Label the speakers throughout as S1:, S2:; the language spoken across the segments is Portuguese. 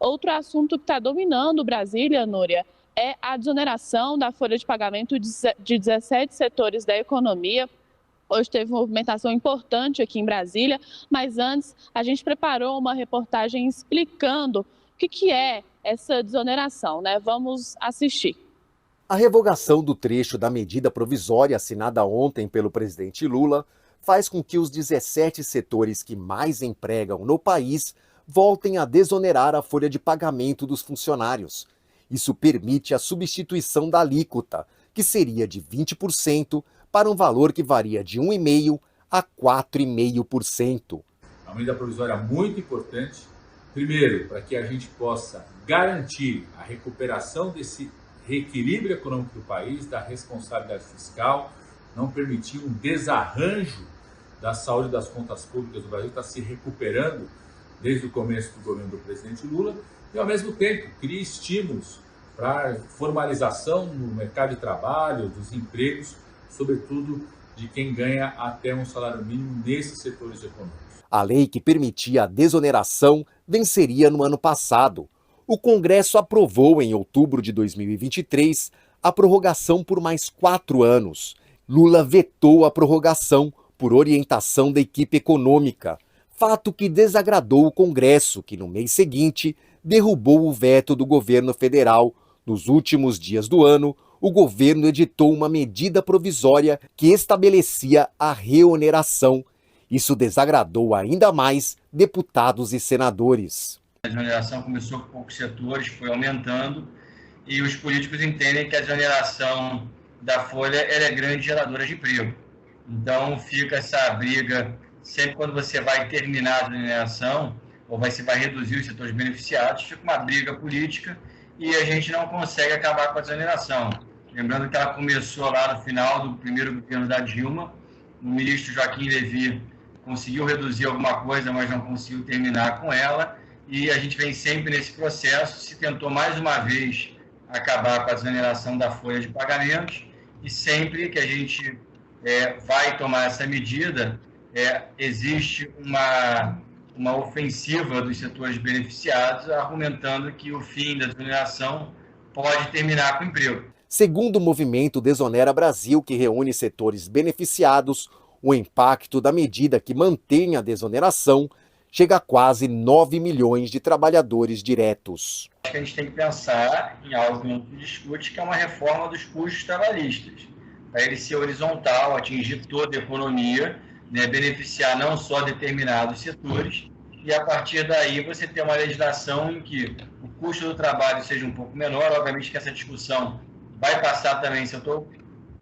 S1: Outro assunto que está dominando Brasília, Núria, é a desoneração da folha de pagamento de 17 setores da economia. Hoje teve uma movimentação importante aqui em Brasília, mas antes a gente preparou uma reportagem explicando o que é essa desoneração, né? Vamos assistir.
S2: A revogação do trecho da medida provisória assinada ontem pelo presidente Lula faz com que os 17 setores que mais empregam no país voltem a desonerar a folha de pagamento dos funcionários. Isso permite a substituição da alíquota, que seria de 20%, para um valor que varia de 1,5% a 4,5%.
S3: A medida provisória é muito importante, primeiro, para que a gente possa garantir a recuperação desse reequilíbrio econômico do país, da responsabilidade fiscal, não permitir um desarranjo da saúde das contas públicas do Brasil, está se recuperando desde o começo do governo do presidente Lula, e ao mesmo tempo cria estímulos para a formalização no mercado de trabalho, dos empregos, sobretudo de quem ganha até um salário mínimo nesses setores econômicos.
S2: A lei que permitia a desoneração venceria no ano passado. O Congresso aprovou em outubro de 2023 a prorrogação por mais 4 anos. Lula vetou a prorrogação por orientação da equipe econômica, fato que desagradou o Congresso, que no mês seguinte derrubou o veto do governo federal. Nos últimos dias do ano, o governo editou uma medida provisória que estabelecia a reoneração. Isso desagradou ainda mais deputados e senadores.
S4: A desoneração começou com poucos setores, foi aumentando, e os políticos entendem que a desoneração da folha ela é grande geradora de emprego. Então fica essa briga, sempre quando você vai terminar a desoneração, ou você vai reduzir os setores beneficiados, fica uma briga política e a gente não consegue acabar com a desoneração. Lembrando que ela começou lá no final do primeiro governo da Dilma, o ministro Joaquim Levy conseguiu reduzir alguma coisa, mas não conseguiu terminar com ela, e a gente vem sempre nesse processo, se tentou mais uma vez acabar com a desoneração da folha de pagamentos, e sempre que a gente vai tomar essa medida, existe uma ofensiva dos setores beneficiados, argumentando que o fim da desoneração pode terminar com o emprego.
S2: Segundo o movimento Desonera Brasil, que reúne setores beneficiados, o impacto da medida que mantém a desoneração chega a quase 9 milhões de trabalhadores diretos.
S4: Acho que a gente tem que pensar em algo que não se discute, que é uma reforma dos custos trabalhistas, para ele ser horizontal, atingir toda a economia, né, beneficiar não só determinados setores, e a partir daí você ter uma legislação em que o custo do trabalho seja um pouco menor. Obviamente que essa discussão vai passar também, se eu estou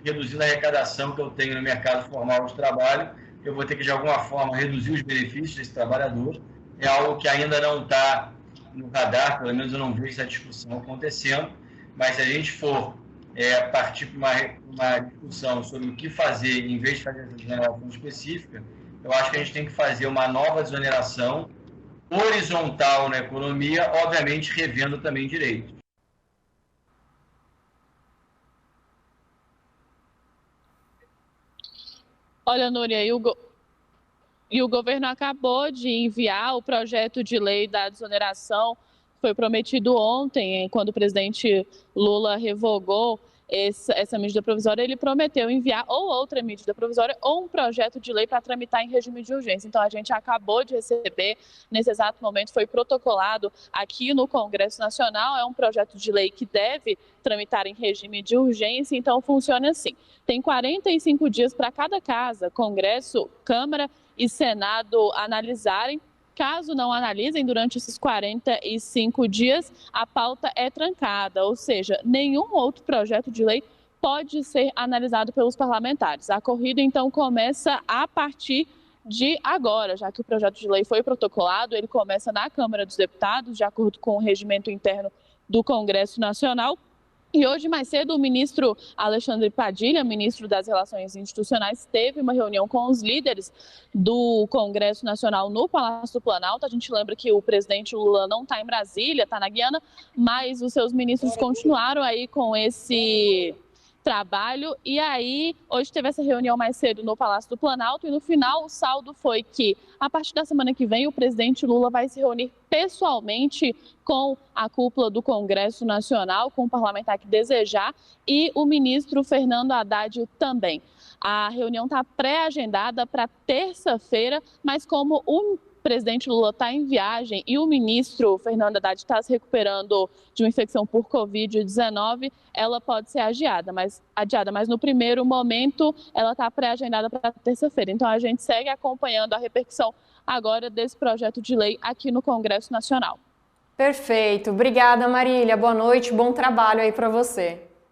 S4: reduzindo a arrecadação que eu tenho no mercado formal de trabalho, eu vou ter que, de alguma forma, reduzir os benefícios desse trabalhador. É algo que ainda não está no radar, pelo menos eu não vejo essa discussão acontecendo, mas se a gente for partir para uma discussão sobre o que fazer, em vez de fazer essa desoneração específica, eu acho que a gente tem que fazer uma nova desoneração horizontal na economia, obviamente revendo também direitos.
S1: Olha, Núria, e o governo acabou de enviar o projeto de lei da desoneração, foi prometido ontem, quando o presidente Lula revogou essa medida provisória, ele prometeu enviar ou outra medida provisória ou um projeto de lei para tramitar em regime de urgência. Então, a gente acabou de receber, nesse exato momento, foi protocolado aqui no Congresso Nacional, é um projeto de lei que deve tramitar em regime de urgência, então funciona assim. Tem 45 dias para cada casa, Congresso, Câmara e Senado analisarem. Caso não analisem durante esses 45 dias, a pauta é trancada, ou seja, nenhum outro projeto de lei pode ser analisado pelos parlamentares. A corrida, então, começa a partir de agora, já que o projeto de lei foi protocolado, ele começa na Câmara dos Deputados, de acordo com o regimento interno do Congresso Nacional. E hoje, mais cedo, o ministro Alexandre Padilha, ministro das Relações Institucionais, teve uma reunião com os líderes do Congresso Nacional no Palácio do Planalto. A gente lembra que o presidente Lula não está em Brasília, está na Guiana, mas os seus ministros continuaram aí com esse trabalho. E aí, hoje teve essa reunião mais cedo no Palácio do Planalto e no final o saldo foi que, a partir da semana que vem, o presidente Lula vai se reunir pessoalmente com a cúpula do Congresso Nacional, com o parlamentar que desejar, e o ministro Fernando Haddad também. A reunião está pré-agendada para terça-feira, mas como o presidente Lula está em viagem e o ministro Fernando Haddad está se recuperando de uma infecção por Covid-19, ela pode ser adiada, mas no primeiro momento ela está pré-agendada para terça-feira. Então a gente segue acompanhando a repercussão agora desse projeto de lei aqui no Congresso Nacional.
S5: Perfeito. Obrigada, Marília. Boa noite, bom trabalho aí para você.